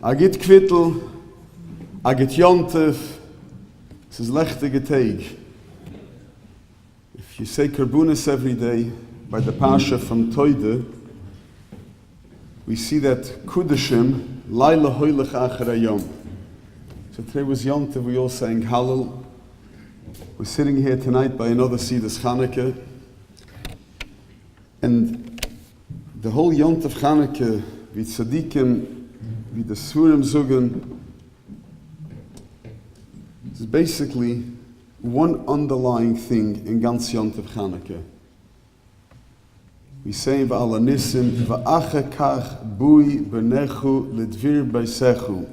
Agit Kvittel, Agit Yontef, es ist lechtige Tag. If you say Karbunas every day, by the Pasha from Toide, we see that Kudashim, Laila Hoylech Acher Hayom. So today was Yontef, we all sang Hallel. We're sitting here tonight by another Siddur Chanukah. And the whole Yontef Chanukah, wie Tzadikim, wie the Surim Zugen, is basically one underlying thing in ganz Yontef Chanukah. We say v'ala nisim v'acha kach bui b'nechu l'dvir b'sechu.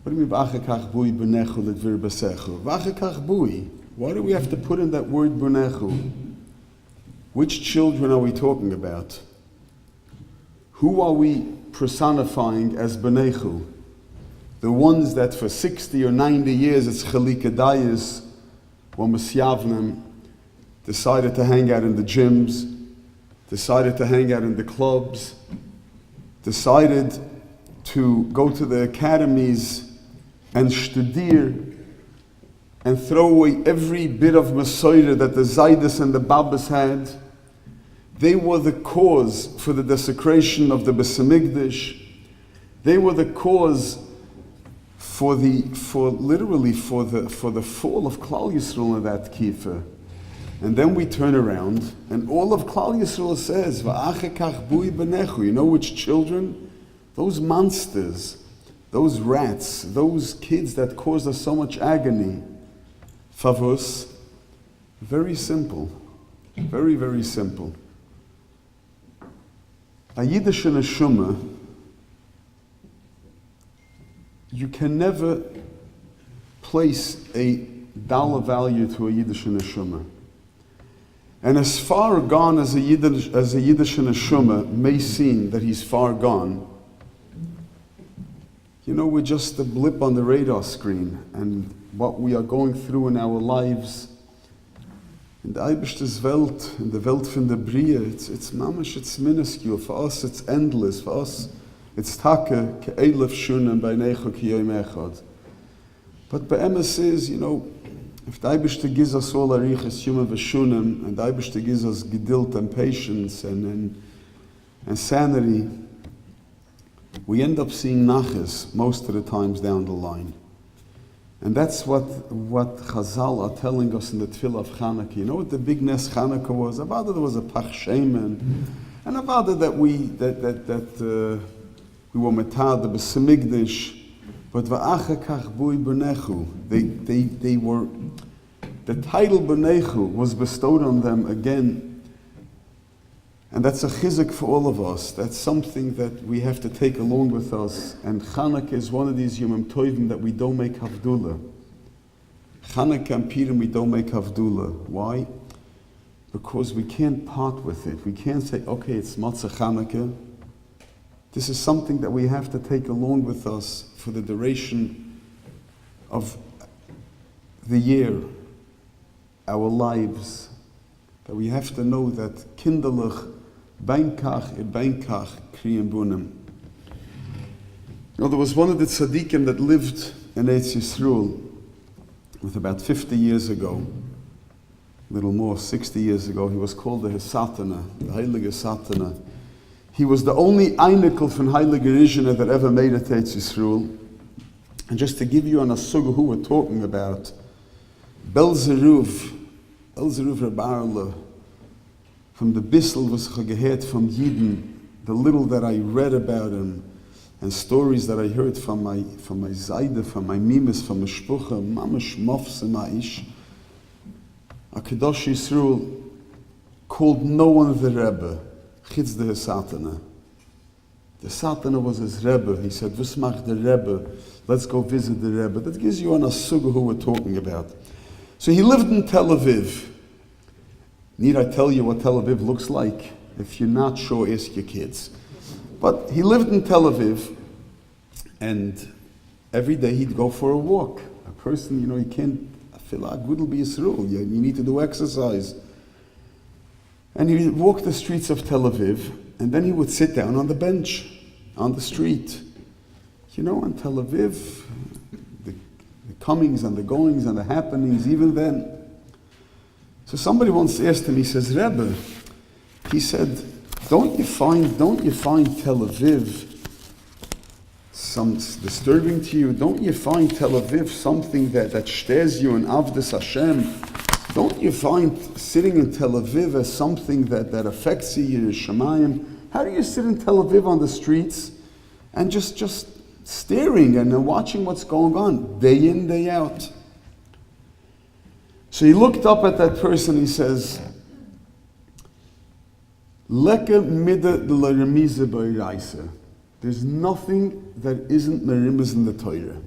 What do you mean v'acha kach bui b'nechu l'dvir b'sechu? V'acha kach bui. Why do we have to put in that word b'nechu? Which children are we talking about? Who are we personifying as b'nechu? The ones that for 60 or 90 years it's chalikadayas, or Mesyavnim, decided to hang out in the gyms, decided to hang out in the clubs, decided to go to the academies and studir and throw away every bit of Masorah that the Zaydis and the Babas had. They were the cause for the desecration of the Beis Hamikdash. They were the cause for the fall of Klal Yisrael in that Kifa. And then we turn around, and all of Klal Yisrael says, "Va'acha kach bui b'nechu." You know which children? Those monsters, those rats, those kids that caused us so much agony. Favos, very simple, very, very simple. A Yiddish neshama, you can never place a dollar value to a Yiddish neshama. And as far gone as a Yiddish neshama may seem that he's far gone, you know, we're just a blip on the radar screen, and what we are going through in our lives, in the Eibishter's Welt, in the Welt von der Brie, it's mamash, it's minuscule. For us, it's endless. For us, it's take ke'elef shunem b'neicho ki yom echad. But be'emes is, you know, if the Eibishter gives us all arichas yuma v'shunem, and the Eibishter gives us gedilt and patience and sanity, we end up seeing nachas most of the times down the line. And that's what Chazal are telling us in the Tefillah of Chanukah. You know what the big Nes Chanukah was? About that there was a Pach Shemen, and about that we were metad the Beis Hamikdash. But va'acha kach bui b'nechu, they were, the title b'nechu was bestowed on them again. And that's a chizuk for all of us. That's something that we have to take along with us. And Chanukah is one of these Yomim Tovim that we don't make Havdullah. Chanukah and Purim, we don't make Havdullah. Why? Because we can't part with it. We can't say, okay, it's Matzah Chanukah. This is something that we have to take along with us for the duration of the year, our lives. That we have to know that kinderlich beinkach kriyem bunim. You know, there was one of the tzaddikim that lived in Eretz Yisrael with about 50 years ago, a little more, 60 years ago. He was called the Satana, the Heilige Satana. He was the only Einikel from Heilige Rishona that ever made it to Eretz Yisrael. And just to give you an asug who we're talking about, Belzeruv Rabarla, from the Bissel was gehört from Yidden, the little that I read about him, and stories that I heard from my Zayde, from my Mimes, from my Shpucha, Mamash Mofse Ma'ish. A Kedosh Yisrael called no one the Rebbe, Chitz the Satana. The Satana was his Rebbe. He said, "Vus mach the Rebbe, let's go visit the Rebbe." That gives you an asuga who we're talking about. So he lived in Tel Aviv. Need I tell you what Tel Aviv looks like? If you're not sure, ask your kids. But he lived in Tel Aviv, and every day he'd go for a walk. A person, you know, you can't, Gudel be Yisrael, you need to do exercise. And he would walk the streets of Tel Aviv, and then he would sit down on the bench. on the street. You know, in Tel Aviv, the comings and the goings and the happenings, even then. So somebody once asked him, he says, Rebbe, he said, don't you find Tel Aviv some disturbing to you? Don't you find Tel Aviv something that stirs you in Avdas Hashem? Don't you find sitting in Tel Aviv as something that affects you in Shemayim? How do you sit in Tel Aviv on the streets and just staring and watching what's going on day in, day out? So he looked up at that person, he says, Leke mida de la remize b'iraisa. There's nothing that isn't merimiz in the Torah.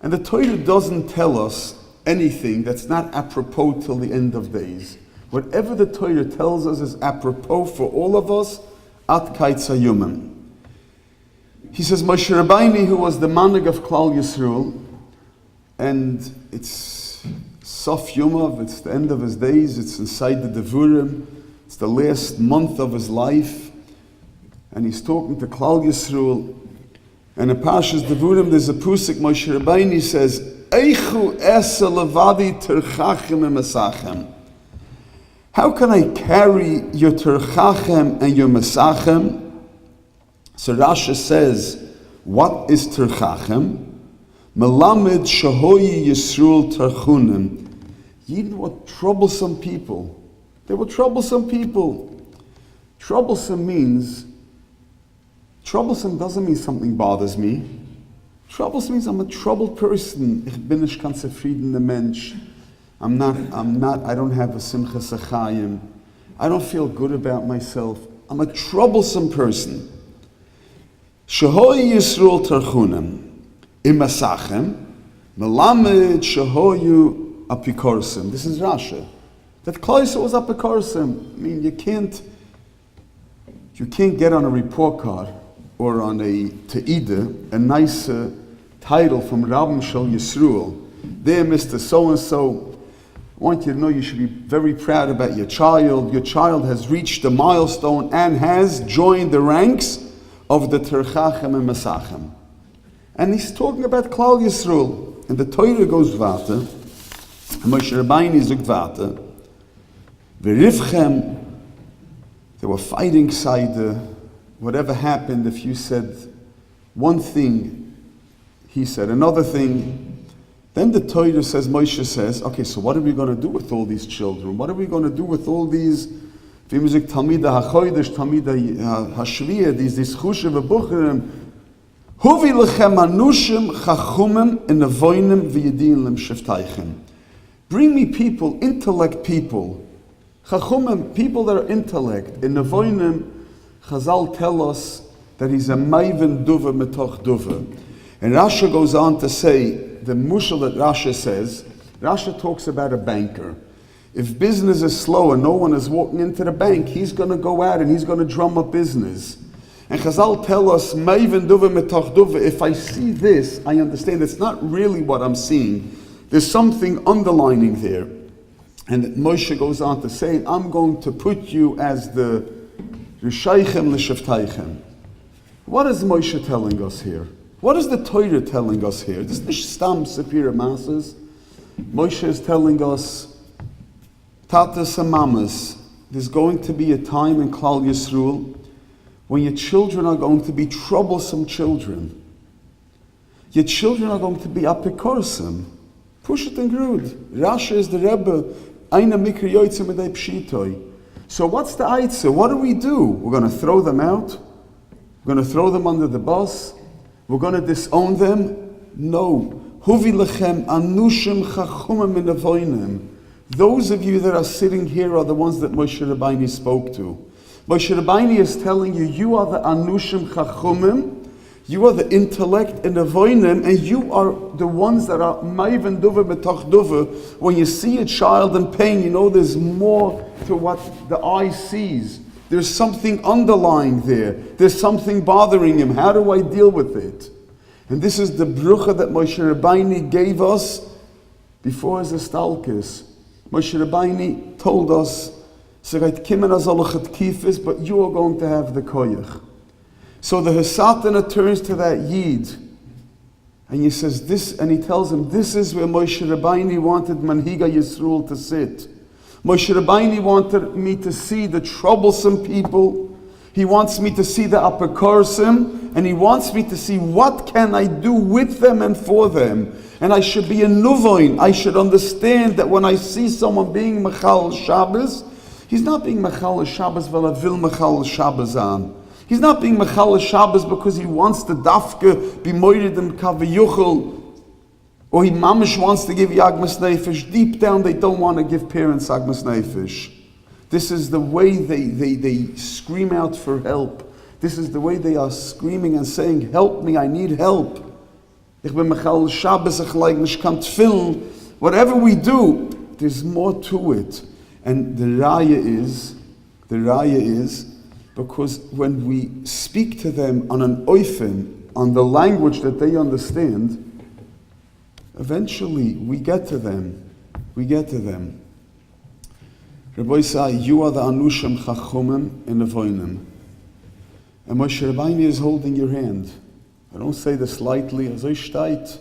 And the Torah doesn't tell us anything that's not apropos till the end of days. Whatever the Torah tells us is apropos for all of us, at kaitz hayumim. He says, Moshe Rabbeinu, who was the manig of Klal Yisrael, and it's Sof Yumav, it's the end of his days, it's inside the Devurim, it's the last month of his life, and he's talking to Klal Yisrael, and in Parshas Devurim there's a pusik, Moshe Rabbeinu says, Eichu esa levadi terchachem emesachem. How can I carry your terchachem and your mesachem? So Rashi says, what is terchachem? Melamed shahoyi Yisrael terchunim. Yidden were troublesome people. They were troublesome people. Troublesome doesn't mean something bothers me. Troublesome means I'm a troubled person. Ich bin nicht ganz zufriedener Mensch. I don't have a simchas achayim. I don't feel good about myself. I'm a troublesome person. Shehoyi Yisrael tarchunim imasachem melamed shehoyu apikorsim. This is Rashi. That Klal Yisrael was apikorsim. I mean, you can't get on a report card or on a te'ida a nice title from Rabbim Shel Yisrael. There, Mr. So-and-so, I want you to know you should be very proud about your child. Your child has reached the milestone and has joined the ranks of the Terchachem and Mesachem. And he's talking about Klal Yisrael. And the Torah goes vata, and Moshe Rabbeinu zogt vata, V'rivchem, they were fighting side, whatever happened, if you said one thing, he said another thing. Then the Torah says, Moshe says, okay, so what are we going to do with all these children? What are we going to do with all these, these chushev v'bucherim, huvi lechem anushim chachumim in nevoinim v'yedin lem sheftaychem. Bring me people, intellect people, chachumim, people that are intellect. In nevoinim, Chazal tell us that he's a maiven duva metoch duva. And Rashi goes on to say, the mushal that Rashi says, Rashi talks about a banker. If business is slow and no one is walking into the bank, he's going to go out and he's going to drum up business. And Chazal tell us, Ma'ivin duva metoch duva, if I see this, I understand it's not really what I'm seeing. There's something underlining there. And Moshe goes on to say, I'm going to put you as the Rishaychem l'shavtaychem. What is Moshe telling us here? What is the Torah telling us here? This is Stam Sapira Masses. Moshe is telling us, Tatas and Mamas, there's going to be a time in Klal Yisrael when your children are going to be troublesome children. Your children are going to be apikorsim. Push it and grud. Rashi is the Rebbe. Aina mikri yoytze medei pshitoi. So what's the Eitzah? What do? We're going to throw them out? We're going to throw them under the bus? We're going to disown them? No. Huvi lechem anushim chachumim min avoinim. Those of you that are sitting here are the ones that Moshe Rabbeinu spoke to. Moshe Rabbeinu is telling you, you are the anushim chachumim, you are the intellect in avoinim, and you are the ones that are ma'ivin duva metoch duva. When you see a child in pain, you know there's more to what the eye sees. There's something underlying there. There's something bothering him. How do I deal with it? And this is the brucha that Moshe Rabbeinu gave us before his estalkis. Moshe Rabbeinu told us, but you are going to have the koyach. So the Hasatana turns to that Yid, and he says this, and he tells him, this is where Moshe Rabbeinu wanted Manhiga Yisrael to sit. Moshe Rabbeinu wanted me to see the troublesome people. He wants me to see the apokorsim, and he wants me to see what can I do with them and for them. And I should be a nuvoin. I should understand that when I see someone being Mechal Shabbos, he's not being Mechal Shabbos weil will Mechal Shabbos an. He's not being Mechal Shabbos because he wants to dafke be moired and kaviyuchel, or he mamish wants to give Yagmas Nefesh. Deep down they don't want to give parents Yagmas Nefesh. This is the way they scream out for help. This is the way they are screaming and saying, help me, I need help. Ich bin Mechal Shabbos, ich like nicht kann tefillen. Whatever we do, there's more to it. And the raya is, because when we speak to them on an oifen, on the language that they understand, eventually we get to them. Rabbi say, you are the Anushim Chachomim in the Voinim. And Moshe Rabbeinu is holding your hand. I don't say this lightly, as I state.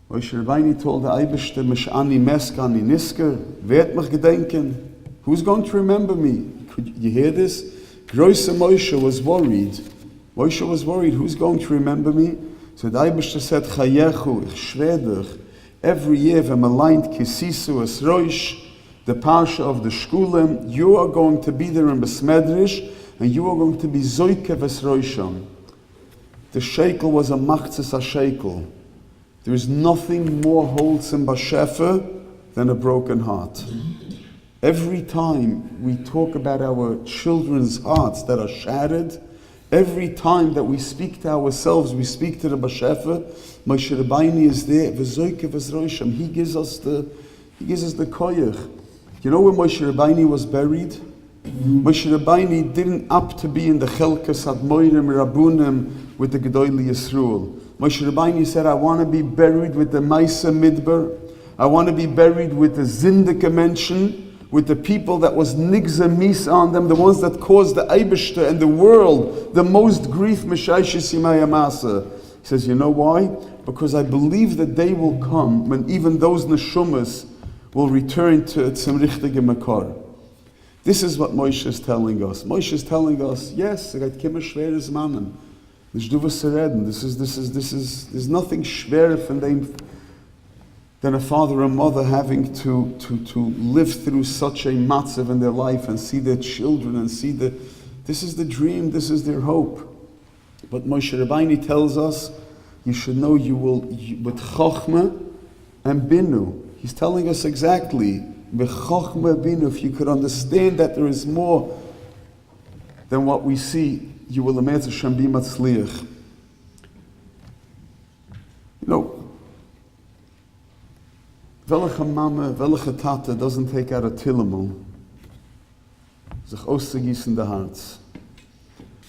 Moshe Rabbeinu told the Eibishter, Mish'ani Meskani Nisker, wer mich gedenken? Who's going to remember me? Could you hear this? Groise Moshe was worried. Moshe was worried, who's going to remember me? So the Eibishter said, Chayechu, ich schwör dich, every year when maligned Kisisu es Roish, the Parsha of the Shkulim, you are going to be there in Besmedrish, and you are going to be Zoike ves Roisham. The shekel was a machzis a shekel. There is nothing more wholesome b'shefer than a broken heart. Every time we talk about our children's hearts that are shattered, every time that we speak to ourselves, we speak to the b'shefer, Moshe Rabbeinu is there, v'zoike v'zroisham. He gives us the koyach. You know where Moshe Rabbeinu was buried? Moshe Rabbeinu didn't opt to be in the Chelkas Admoirim Rabunim with the Gedolei Yisrael. Moshe Rabbeinu said, I want to be buried with the Maisa Midbar. I want to be buried with the Zindike mention, with the people that was Nigza Misa on them, the ones that caused the Eibishter and the world the most grief, Meshayshis Yimayamasa. He says, you know why? Because I believe the day will come when even those Neshumas will return to Tzim Richtige Makar. This is what Moshe is telling us. Moshe is telling us, yes, there's nothing schwerer from them than a father and mother having to live through such a matzav in their life and see their children and see this is the dream, this is their hope. But Moshe Rabbeinu tells us, you should know with chokhmah and binu. He's telling us exactly, if you could understand that there is more than what we see, you will imagine Shem be matzliach. You know, welche mama, welche tate doesn't take out a tilimul, sich auszugießen the hearts.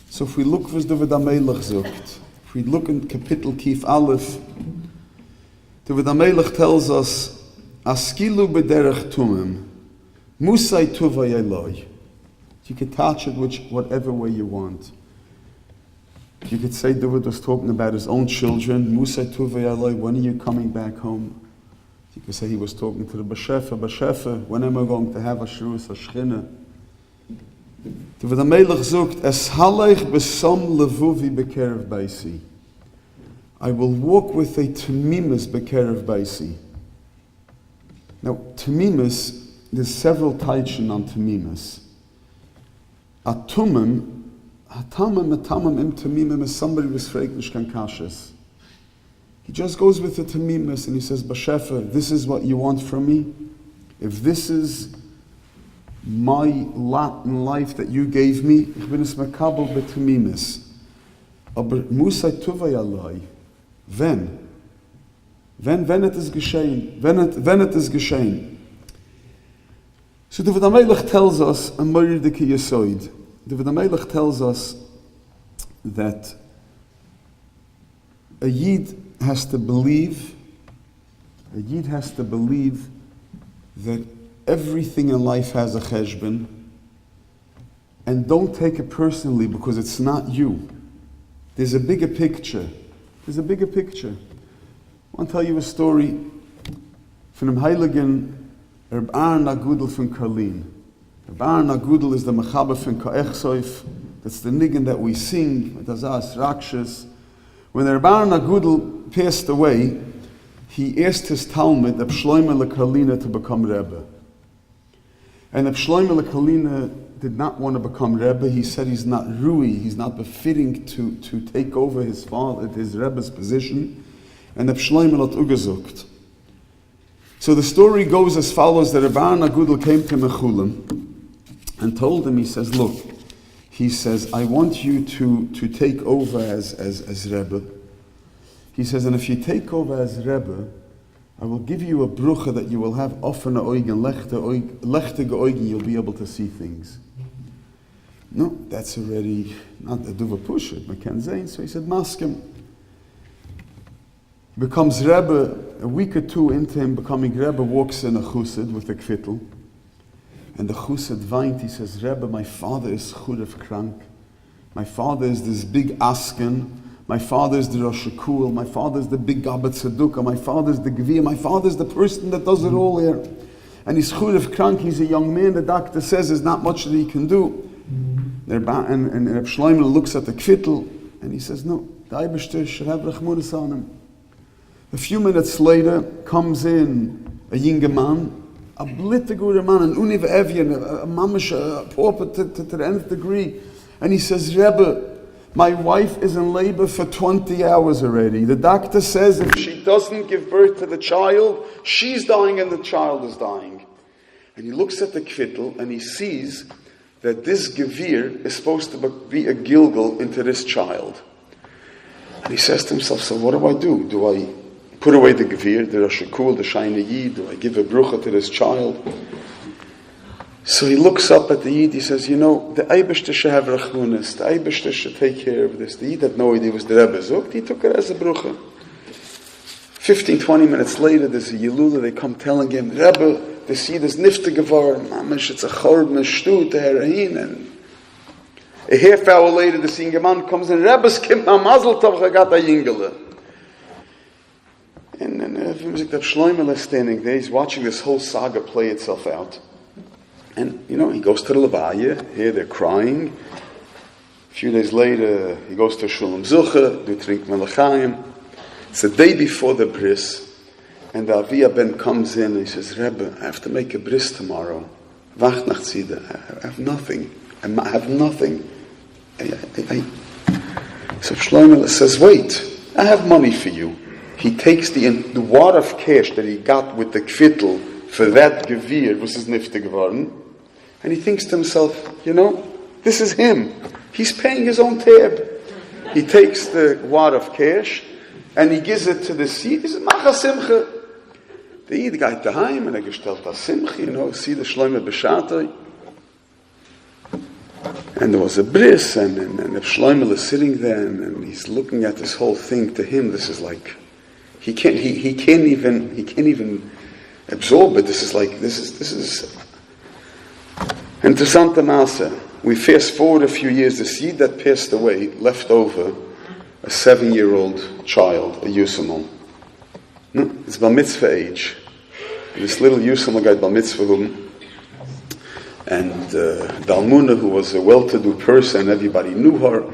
So if we look was David HaMelech sagt, if we look in Kapitel Kif Aleph, David HaMelech tells us, Askilu b'derech tumim, musay tuvay eloi. You could touch it whatever way you want. You could say David was talking about his own children, musay tuvay eloi, when are you coming back home? You could say he was talking to the Bashefa, when am I going to have a shruas hashchina? David HaMelech zogt, es haleich besom levuvi bekerev baisi. I will walk with a tamimus bekerev baisi. Now, tamimus, there's several taichin on tamimus. Atumim, atamim im tamimim is somebody who's freiknish kan kashes. He just goes with the tamimus and he says, Bashefa, this is what you want from me? If this is my lot in life that you gave me, ich bin es makabel betamimus. Aber musay tuvay alai. Wenn it is geschehen. When it is geschehen. So David HaMelech tells us, a Moridiki Yesoid, David HaMelech tells us that a Yid has to believe that everything in life has a cheshbon, And don't take it personally because it's not you. There's a bigger picture. There's a bigger picture. I want to tell you a story from the Heiligen Bar Mitzvah from Karlin. Bar Mitzvah is the Mechaber from Ka'echsoif. That's the niggin that we sing with Azaz Rakshas. When the Bar Mitzvah passed away, he asked his Talmud, Reb Shlomo Karlin, to become Rebbe. And Reb Shlomo Karlin did not want to become Rebbe. He said he's not Rui, he's not befitting to take over his father, his Rebbe's position. And Reb Shlomo hat ugezugt. So the story goes as follows: that Bar Mitzvah came to Mechulim and told him, he says, look, he says, I want you to take over as Rebbe. He says, and if you take over as Rebbe, I will give you a brucha that you will have offene oigen, lechtige oigen, you'll be able to see things. No, that's already not a duva pusher, McKen Zayn. So he said, Maskim. Becomes Rebbe, a week or two into him becoming Rebbe, walks in a chused with a kvittel. And the chused weint, he says, Rebbe, my father is churev krank. My father is this big asken. My father is the Rosh Kul. My father is the big Gabbat Tzedukah. My father is the Gvir. My father is the person that does it all here. And he's churev krank. He's a young man. The doctor says there's not much that he can do. And Reb Shlomo looks at the kvittel and he says, no, the Eibishter should have rachmunas on him. A few minutes later comes in a younger man, a blittegure man, an univ evian, a mamish, a pauper to the nth degree. And he says, Rebbe, my wife is in labor for 20 hours already. The doctor says if she doesn't give birth to the child, she's dying and the child is dying. And he looks at the kvittel and he sees that this gevir is supposed to be a gilgal into this child. And he says to himself, so what do? Do I put away the gevir, the Rosh Kul, the Shayna Yid? Do I give a brucha to this child? So he looks up at the Yid, he says, the Eibishter should have rachmunas, the Eibishter should take care of this. The Yid had no idea it was the Rebbe Zukt, he took it as a brucha. 15-20 minutes later, there's a Yelula, they come telling him, Rebbe, this Yid is nifte geworden, mamish, it's a chorb, meshtut, a heroin, and a half hour later, the singer man comes in, Rebbe's kim na mazel tov, I got a yingele. And then Reb Shlomo is standing there, he's watching this whole saga play itself out. And, he goes to the Levaya, here they're crying. A few days later, he goes to Shalom Zucha, do drink Melachayim. It's the day before the bris, and the Aviyah Ben comes in and he says, Rebbe, I have to make a bris tomorrow. Wacht nach Zida, I have nothing. I have nothing. So Shlomo says, wait, I have money for you. He takes the wad of cash that he got with the kvittel for that gevir, was his nifte geworden, and he thinks to himself, this is him. He's paying his own tab. He takes the wad of cash and he gives it to the seed. He says, Mach a simcha. The Yid geht daheim and gestellt a simcha, see the Shlomo b'shatoi. And there was a bris, and the Shlomo is sitting there, and he's looking at this whole thing. To him, this is like he can't even absorb it. This is interessante Masse. We fast forward a few years. The seed that passed away left over a 7-year-old child, a Yusamon. It's Bar Mitzvah age. And this little Yusamon got Bar Mitzvah. And Dalmuna, who was a well-to-do person, everybody knew her,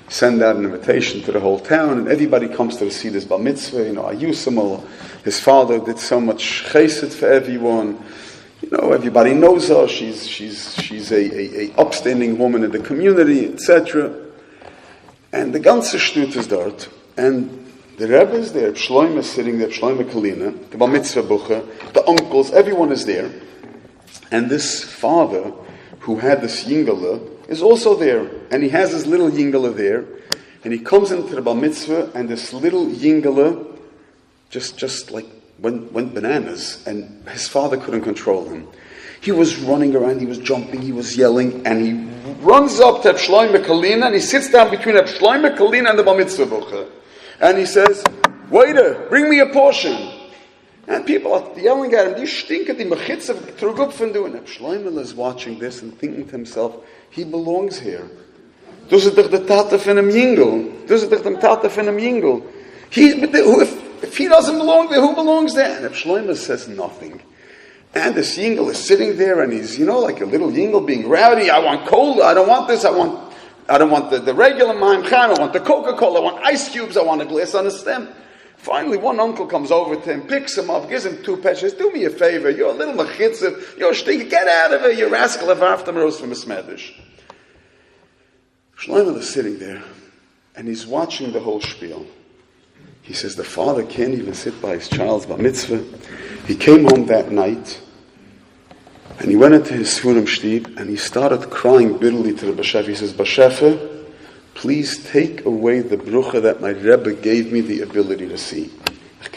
sent out an invitation to the whole town, and everybody comes to see this Bar Mitzvah. Ayusamal, his father did so much chesed for everyone. Everybody knows her. She's a upstanding woman in the community, etc. And the ganze Shtut is dort, and the Rebbe is there. Shlomo is sitting there. Shlomo Kalina, the Bar Mitzvah bucher, the uncles, everyone is there. And this father, who had this yingala, is also there. And he has his little yingala there. And he comes into the Bar Mitzvah, and this little yingala just like went bananas. And his father couldn't control him. He was running around, he was jumping, he was yelling, and he runs up to Shlomo Kalina, and he sits down between Shlomo Kalina and the Bar Mitzvah bucher. And he says, waiter, bring me a portion. And people are yelling at him, die stinken, die mechitze, trug up von du. And Shlomo is watching this and thinking to himself, He belongs here. Dus is toch de tate van hem jingle. Dus is toch de tate van hem jingle. If he doesn't belong there, who belongs there? And if Shlomo says nothing, and this yingle is sitting there, and he's, like a little yingle being rowdy. I want cola. I don't want this. I don't want the regular Maim Chaim. I want the Coca-Cola. I want ice cubes. I want a glass on a stem. Finally, one uncle comes over to him, picks him up, gives him 2 pesos. Do me a favor. You're a little machitzev. You're a stinker. Get out of it. You rascal of aftermaros from a smedish. Shlomo is sitting there, and he's watching the whole spiel. He says the father can't even sit by his child's bar mitzvah. He came home that night, and he went into his Sfurim Shtib, and he started crying bitterly to the Bashefa. He says, Bashefa, please take away the brucha that my Rebbe gave me the ability to see.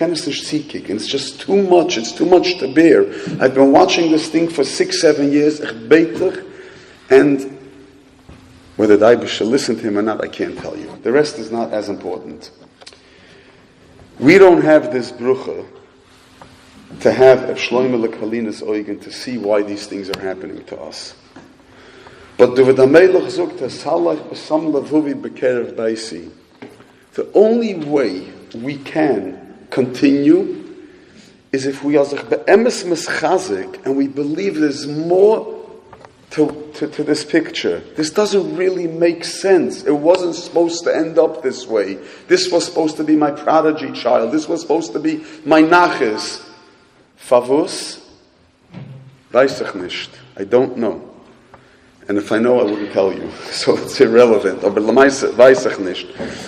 And it's just too much. It's too much to bear. I've been watching this thing for 6-7 years. And whether the Eibush shall listen to him or not, I can't tell you. The rest is not as important. We don't have this brucha to have a Shlomo Lekalinas Oigen to see why these things are happening to us. But the only way we can continue is if we are be'emes mischazik and we believe there's more to this picture. This doesn't really make sense. It wasn't supposed to end up this way. This was supposed to be my prodigy child. This was supposed to be my nachis. Favus? Weiß ich nicht. I don't know. And if I know, I wouldn't tell you. So it's irrelevant. Aber weiß ich nicht.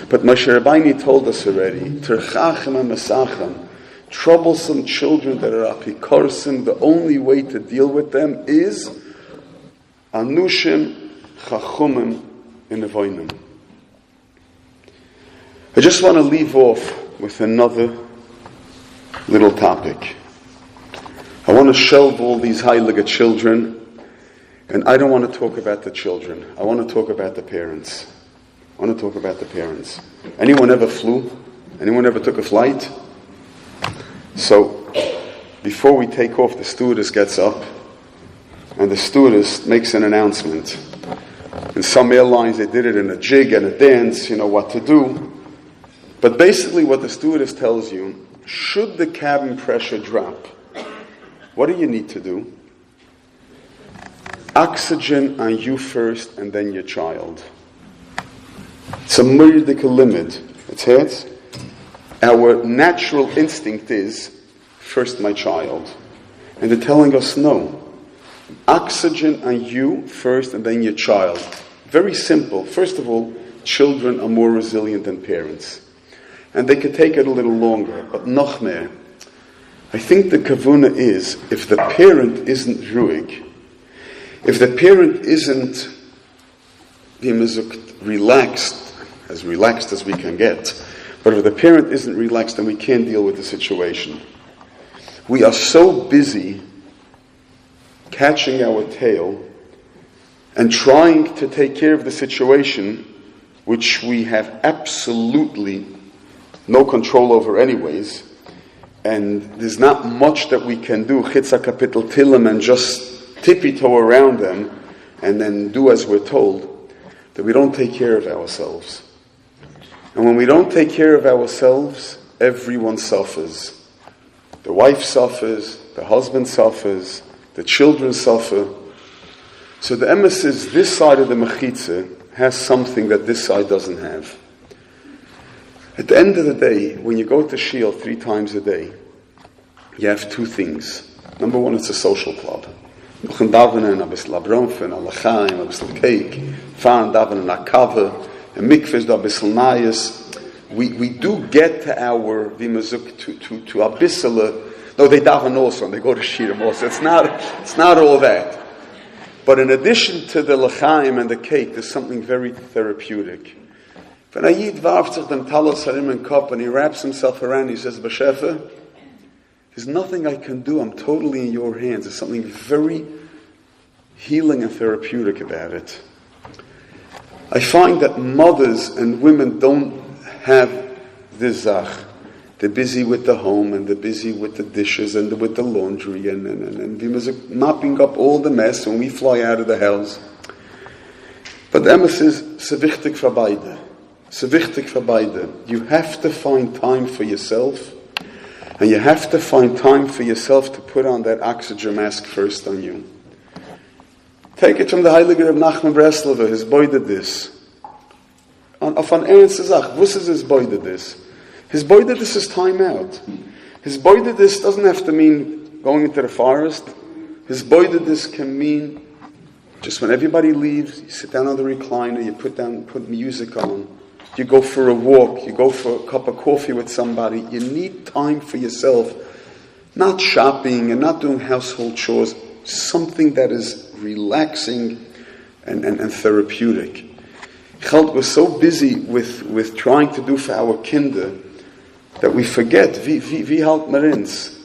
But Moshe Rabbeinu told us already, Terchachem and Mesachem, troublesome children that are apikorsim, the only way to deal with them is Anushim Chachumim in Evoinim. I just want to leave off with another little topic. I want to shelve all these heilige children, and I don't want to talk about the children. I want to talk about the parents. I want to talk about the parents. Anyone ever flew? Anyone ever took a flight? So, before we take off, the stewardess gets up, and the stewardess makes an announcement. In some airlines, they did it in a jig and a dance, what to do. But basically what the stewardess tells you, should the cabin pressure drop, what do you need to do? Oxygen on you first and then your child. It's a medical limit. It's it. Our natural instinct is, first my child. And they're telling us no. Oxygen on you first and then your child. Very simple. First of all, children are more resilient than parents. And they could take it a little longer. But noch mehr. I think the kavuna is, if the parent isn't ruig, if the parent isn't relaxed as we can get, but if the parent isn't relaxed, then we can't deal with the situation. We are so busy catching our tail and trying to take care of the situation which we have absolutely no control over anyways, and there's not much that we can do, chitza kapitel tilim, and just tippy-toe around them and then do as we're told, that we don't take care of ourselves. And when we don't take care of ourselves, everyone suffers. The wife suffers, the husband suffers, the children suffer. So the emes is, this side of the mechitza has something that this side doesn't have. At the end of the day, when you go to Shiel 3 times a day, you have 2 things. Number 1, it's a social club. Noch ein Davenen, ein bisschen Abronfen, ein Lachaim, ein bisschen Cake, fahren Davenen, ein Kave, ein Mikveh, ein bisschen Nayes. We do get to our, to a bissele. No, they daven also, and they go to Shirim also. It's not all that. But in addition to the Lachaim and the cake, there's something very therapeutic. When a Yid warft sich dem Talos Harim in Kop and he wraps himself around, he says, Bashefa, there's nothing I can do. I'm totally in your hands. There's something very healing and therapeutic about it. I find that mothers and women don't have this zach. They're busy with the home and they're busy with the dishes and with the laundry and we must mopping up all the mess when we fly out of the house. But the emes is, se wichtig für beide. Se wichtig für beide. You have to find time for yourself, and you have to find time for yourself to put on that oxygen mask first on you. Take it from the Heilige Reb Nachman Breslover, his boide this. Auf an ernste Sache, was is his boide this? His boide this is time out. His boide this doesn't have to mean going into the forest. His boide this can mean just when everybody leaves, you sit down on the recliner, you put music on, you go for a walk, you go for a cup of coffee with somebody. You need time for yourself. Not shopping and not doing household chores. Something that is relaxing and therapeutic. Chalt was so busy with trying to do for our kinder that we forget, wie halt marins.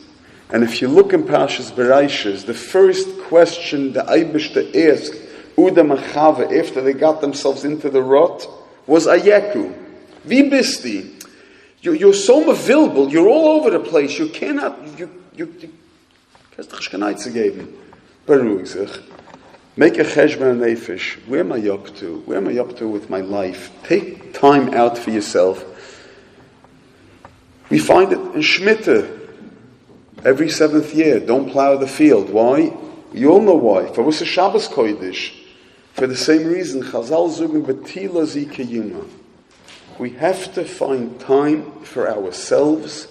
And if you look in Parshas Bereishis, the first question the Eibishter asked, Uda Machave, after they got themselves into the rot, was Ayeku. Wie bist die? You're so available, you're all over the place, you cannot, kannst dich keine zu geben. Beruhig sich. Make a cheshbon nefesh. Where am I up to? Where am I up to with my life? Take time out for yourself. We find it in Shmita. Every 7th year, don't plow the field. Why? You all know why. For what's a Shabbos Kodesh? For the same reason, Chazal zugen betila zikayuma. We have to find time for ourselves.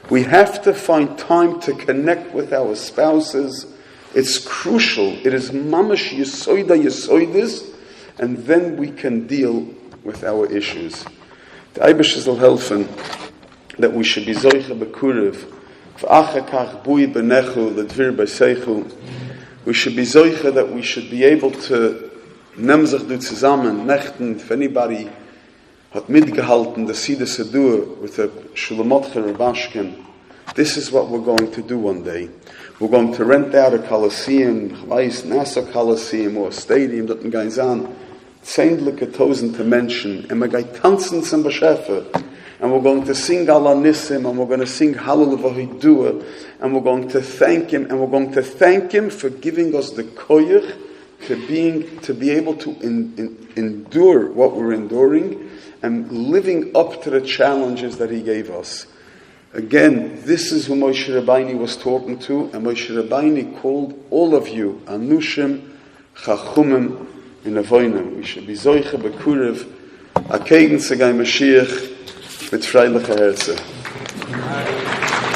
We have to find time to connect with our spouses. It's crucial. It is mamash yesoidis, and then we can deal with our issues. The Eibush will helfen that we should be zoicha bekurev. We should be zoicha, that we should be able to nemzach du zusammen, nechten, if anybody hat mitgehalten, the Sida Sedur with a Shulamotcha Rabashkin. This is what we're going to do one day. We're going to rent out a Coliseum, Nassau Coliseum, or a stadium, dort in Gaizan, zehnliche Tausend to mention, and we're going to tanzen zum Beschefer. And we're going to sing Ala Nissim, and we're going to sing Hallel Vahidua, and we're going to thank Him, and we're going to thank Him for giving us the koyach to be able to endure what we're enduring, and living up to the challenges that He gave us. Again, this is who Moshe Rabbeinu was talking to, and Moshe Rabbeinu called all of you Anushim, Chachumim, in Avonim. We should be Zoicha Bekurev, Akegen Segai Mashiach, mit freilicher Herzen.